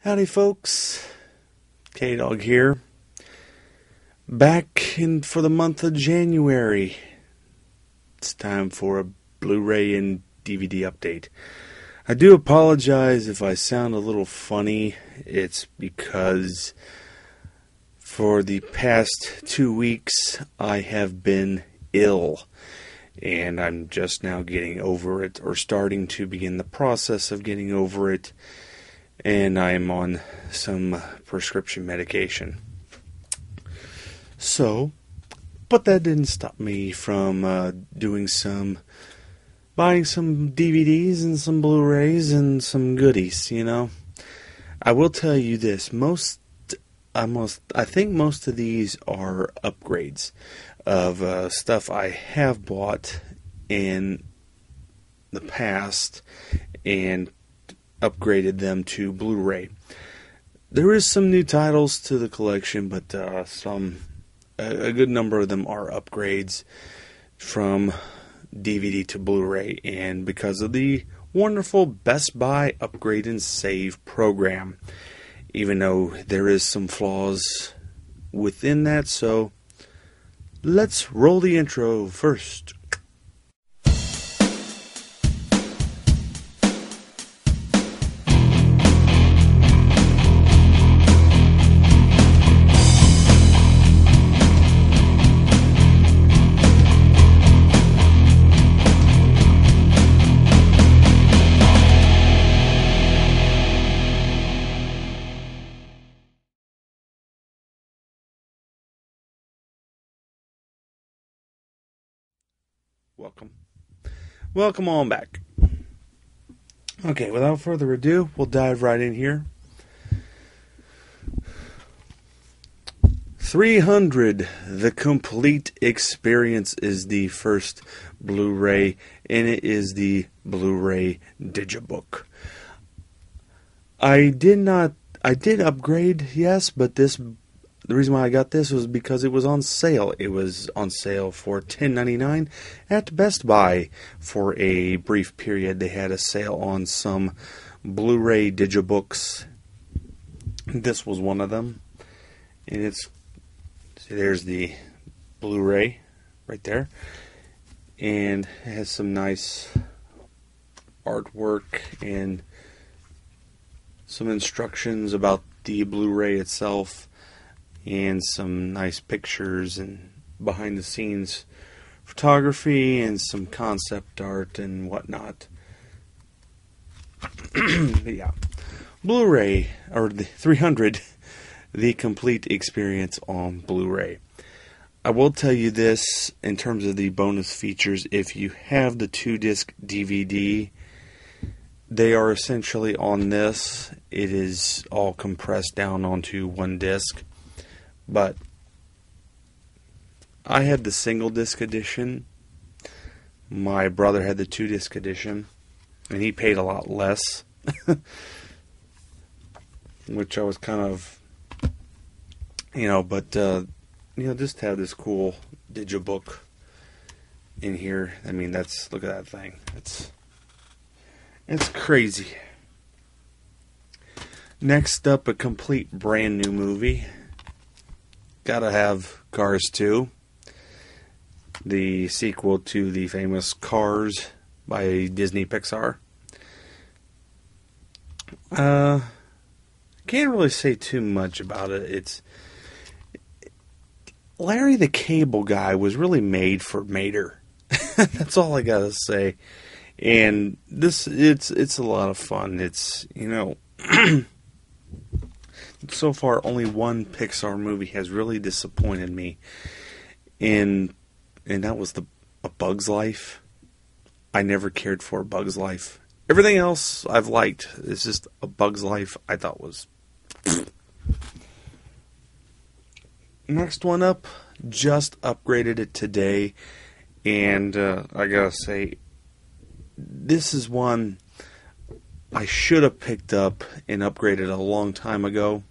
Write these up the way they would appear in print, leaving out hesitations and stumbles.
Howdy folks, K-Dog here, back in for the month of January. It's time for a Blu-ray and DVD update. I do apologize if I sound a little funny. It's because for the past 2 weeks I have been ill, and I'm just now getting over it, or starting to begin the process of getting over it. And I'm on some prescription medication. But that didn't stop me from buying some DVDs and some Blu-rays and some goodies, you know. I will tell you this, I think most of these are upgrades of stuff I have bought in the past and upgraded them to Blu-ray. There is some new titles to the collection, but a good number of them are upgrades from DVD to Blu-ray, and because of the wonderful Best Buy Upgrade and Save program, even though there is some flaws within that. So let's roll the intro first. Welcome on back. Okay, without further ado, we'll dive right in here. 300, The Complete Experience is the first Blu-ray, and it is the Blu-ray Digibook. I did upgrade, yes, but the reason why I got this was because it was on sale. It was on sale for $10.99 at Best Buy for a brief period. They had a sale on some Blu-ray digibooks. This was one of them. And there's the Blu-ray right there. And it has some nice artwork and some instructions about the Blu-ray itself, and some nice pictures and behind the scenes photography and some concept art and whatnot. Yeah, Blu-ray, or the 300, The Complete Experience on Blu-ray. I will tell you this in terms of the bonus features. If you have the 2-disc DVD, they are essentially on this. It is all compressed down onto one disc. But I had the single disc edition. My brother had the 2-disc edition, and he paid a lot less, which I was kind of, just to have this cool digibook in here. I mean, look at that thing. It's crazy. Next up, a complete brand new movie. Gotta have Cars 2, the sequel to the famous Cars by Disney Pixar. Can't really say too much about it. It's Larry the Cable Guy was really made for Mater. That's all I gotta say. And it's a lot of fun. It's so far, only one Pixar movie has really disappointed me, and that was A Bug's Life. I never cared for A Bug's Life. Everything else I've liked. It's just A Bug's Life I thought was... Next one up, just upgraded it today, and I gotta say, this is one I should have picked up and upgraded a long time ago,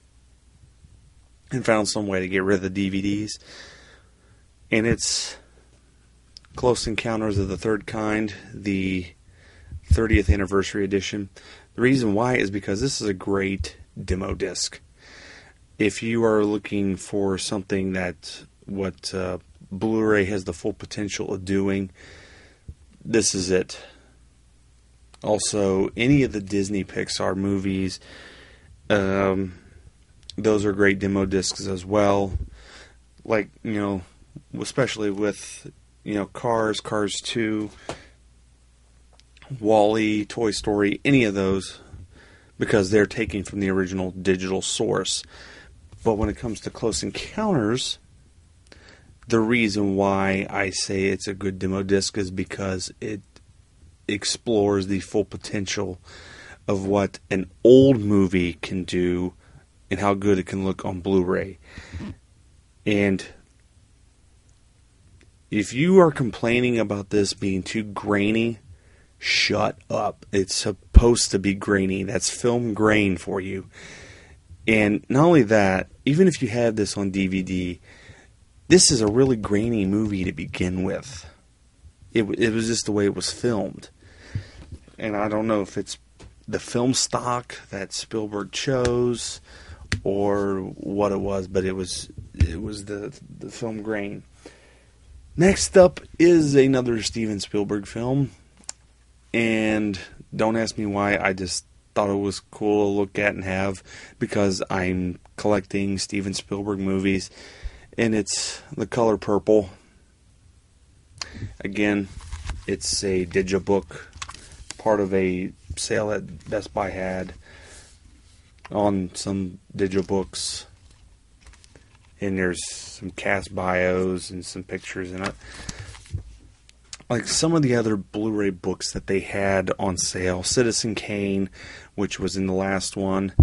and found some way to get rid of the DVDs. And it's Close Encounters of the Third Kind, the 30th Anniversary Edition. The reason why is because this is a great demo disc. If you are looking for something that what Blu-ray has the full potential of doing, this is it. Also, any of the Disney Pixar movies, those are great demo discs as well. Like, especially with, Cars 2, Wall-E, Toy Story, any of those, because they're taking from the original digital source. But when it comes to Close Encounters, the reason why I say it's a good demo disc is because it explores the full potential of what an old movie can do and how good it can look on Blu-ray. And if you are complaining about this being too grainy, shut up. It's supposed to be grainy. That's film grain for you. And not only that, even if you have this on DVD, this is a really grainy movie to begin with. It was just the way it was filmed. And I don't know if it's the film stock that Spielberg chose or what it was, but it was the film grain. Next up is another Steven Spielberg film. And don't ask me why, I just thought it was cool to look at and have, because I'm collecting Steven Spielberg movies, and it's The Color Purple. Again, it's a digibook, part of a sale that Best Buy had on some digibooks, and there's some cast bios and some pictures in it. Like some of the other Blu-ray books that they had on sale, Citizen Kane, which was in the last one,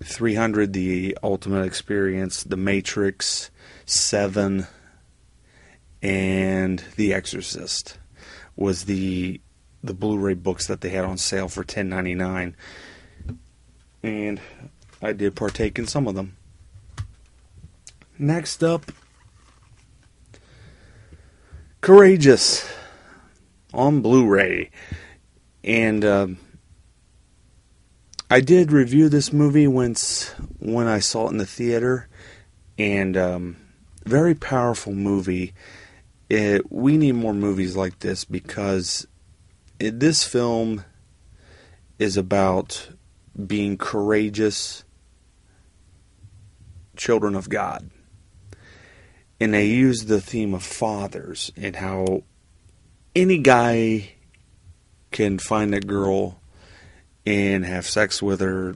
300, The Ultimate Experience, The Matrix, Seven, and The Exorcist was the Blu-ray books that they had on sale for $10.99, and I did partake in some of them. Next up, Courageous on Blu-ray, and I did review this movie when I saw it in the theater, and very powerful movie. We need more movies like this, because this film is about being courageous children of God. And they use the theme of fathers and how any guy can find a girl and have sex with her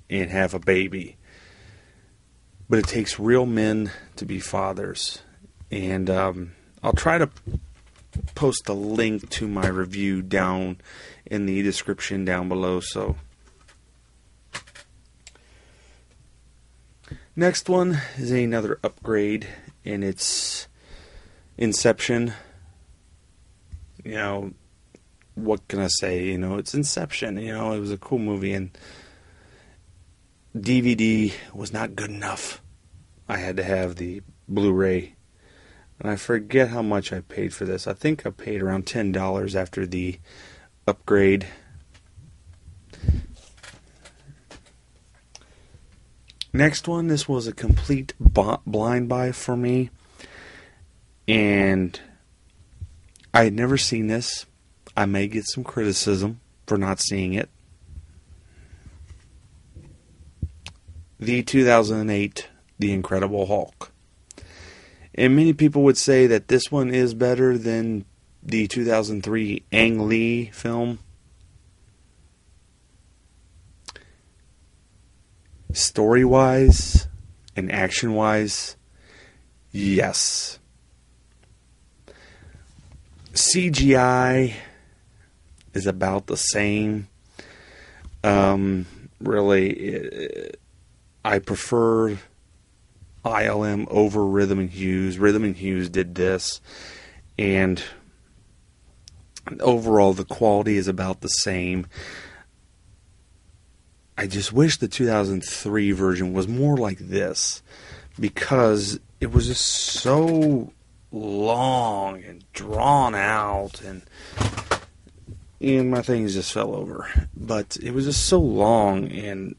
and have a baby. But it takes real men to be fathers. And I'll try to post a link to my review down in the description down below. So next one is another upgrade, and it's Inception. What can I say? It's Inception. It was a cool movie, and DVD was not good enough. I had to have the Blu-ray, and I forget how much I paid for this. I think I paid around $10 after the upgrade. Next one, this was a complete blind buy for me, and I had never seen this. I may get some criticism for not seeing it. The 2008 The Incredible Hulk. And many people would say that this one is better than the 2003 Ang Lee film. Story-wise and action-wise, yes. CGI is about the same. Really, I prefer ILM over Rhythm and Hughes. Rhythm and Hughes did this, and overall the quality is about the same. I just wish the 2003 version was more like this, because it was just so long and drawn out, and and my things just fell over. But it was just so long, and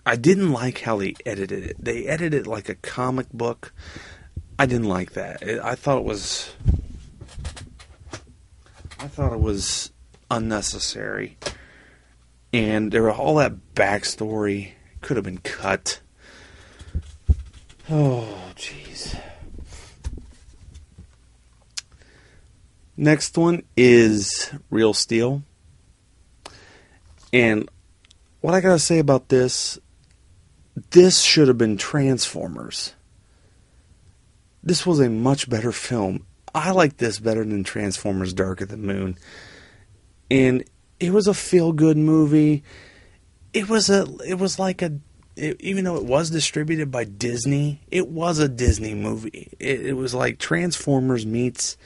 I didn't like how they edited it. They edited it like a comic book. I didn't like that. I thought it was unnecessary. And there was all that backstory could have been cut. Oh, jeez. Next one is Real Steel. And what I gotta say about this should have been Transformers. This was a much better film. I like this better than Transformers Dark of the Moon. And it was a feel-good movie. Even though it was distributed by Disney, it was a Disney movie. It was like Transformers meets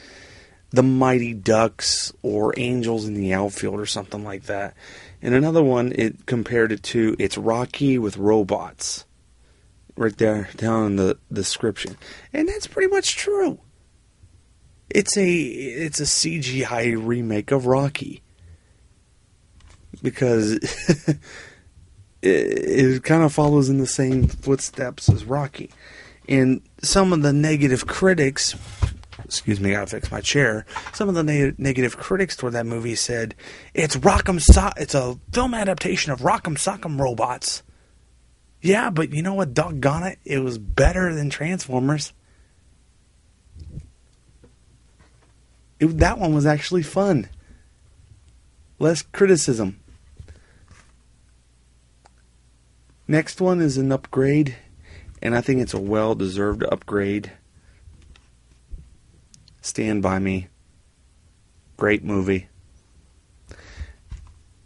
The Mighty Ducks or Angels in the Outfield or something like that. And another one, it compared it to, it's Rocky with robots. Right there, down in the description. And that's pretty much true. It's a CGI remake of Rocky. Because it kind of follows in the same footsteps as Rocky. And some of the negative critics, excuse me, I gotta fix my chair. Some of the negative critics toward that movie said, it's a film adaptation of Rock'em Sock'em Robots. Yeah, but you know what, doggone it, it was better than Transformers. That one was actually fun. Less criticism. Next one is an upgrade, and I think it's a well-deserved upgrade. Stand By Me. Great movie.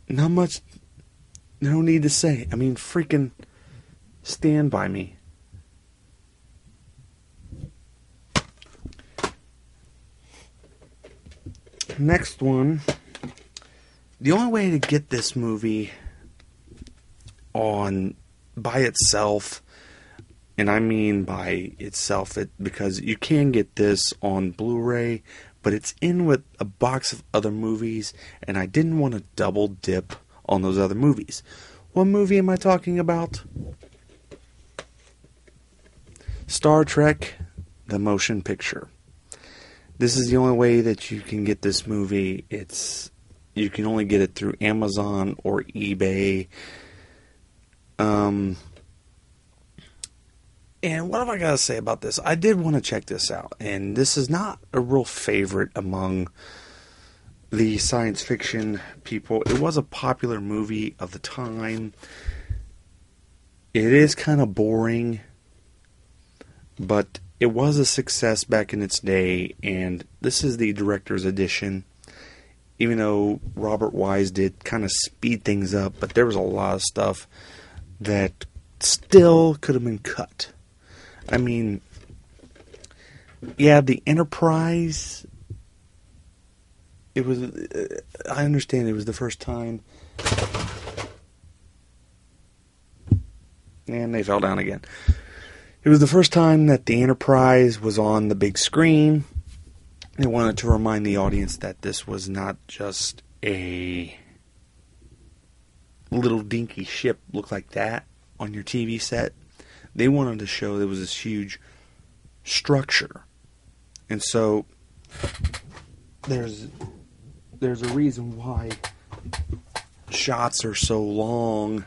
Not much, no need to say. I mean, freaking Stand By Me. Next one. The only way to get this movie on by itself, and I mean by itself, because you can get this on Blu-ray, but it's in with a box of other movies, and I didn't want to double dip on those other movies. What movie am I talking about? Star Trek, the motion picture. This is the only way that you can get this movie. You can only get it through Amazon or eBay. And what have I got to say about this? I did want to check this out, and this is not a real favorite among the science fiction people. It was a popular movie of the time. It is kind of boring, but it was a success back in its day, and this is the director's edition. Even though Robert Wise did kind of speed things up, but there was a lot of stuff that still could have been cut. I mean, yeah, the Enterprise, it was, I understand it was the first time, and they fell down again. It was the first time that the Enterprise was on the big screen. They wanted to remind the audience that this was not just a little dinky ship look like that on your TV set. They wanted to show there was this huge structure. And so there's a reason why shots are so long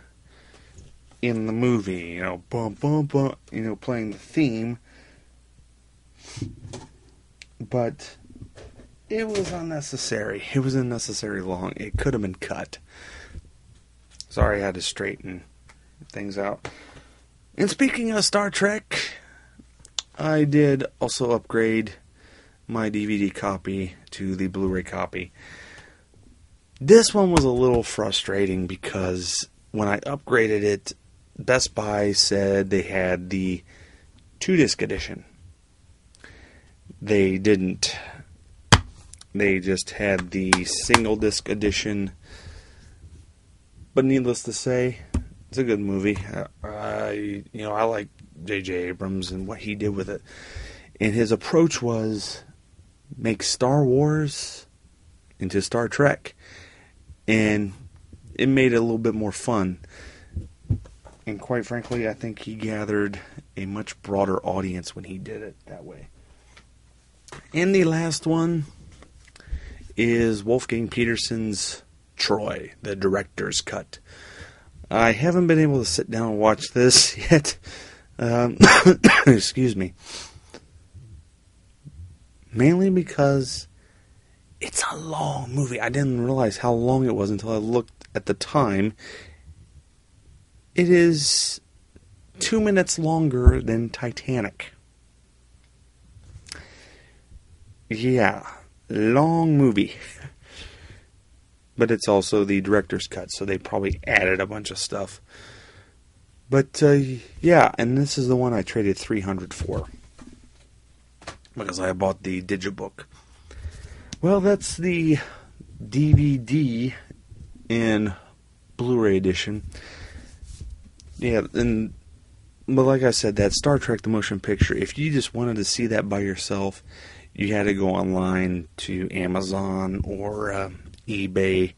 in the movie, bum bum bum, playing the theme. But it was unnecessary. It was unnecessary long. It could have been cut. Sorry, I had to straighten things out. And speaking of Star Trek, I did also upgrade my DVD copy to the Blu-ray copy. This one was a little frustrating because when I upgraded it, Best Buy said they had the 2-disc edition. They didn't. They just had the single-disc edition. But needless to say, it's a good movie. I like J.J. Abrams and what he did with it. And his approach was make Star Wars into Star Trek. and it made it a little bit more fun. And quite frankly, I think he gathered a much broader audience when he did it that way. And the last one is Wolfgang Petersen's Troy, the director's cut. I haven't been able to sit down and watch this yet. Excuse me. Mainly because it's a long movie. I didn't realize how long it was until I looked at the time. It is 2 minutes longer than Titanic. Yeah, long movie. But it's also the director's cut, so they probably added a bunch of stuff. But, yeah, and this is the one I traded $300 for. Because I bought the digibook. Well, that's the DVD and Blu-ray edition. Yeah, but like I said, that Star Trek the Motion Picture, if you just wanted to see that by yourself, you had to go online to Amazon or eBay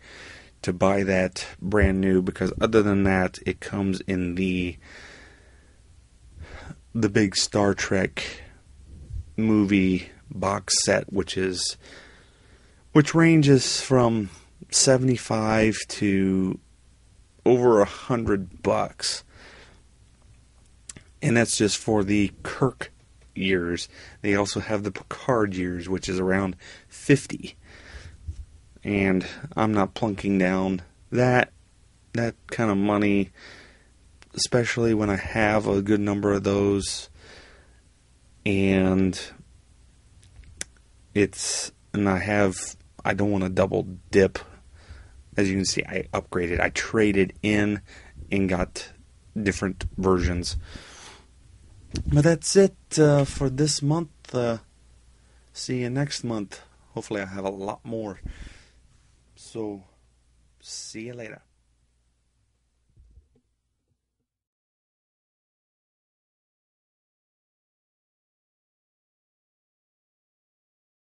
to buy that brand new, because other than that, it comes in the big Star Trek movie box set, which ranges from $75 to over $100, and that's just for the Kirk years. They also have the Picard years, which is around $50, and I'm not plunking down that kind of money, especially when I have a good number of those, and I don't want to double dip. As you can see, I upgraded. I traded in and got different versions. But that's it for this month. See you next month. Hopefully I have a lot more. So, see you later.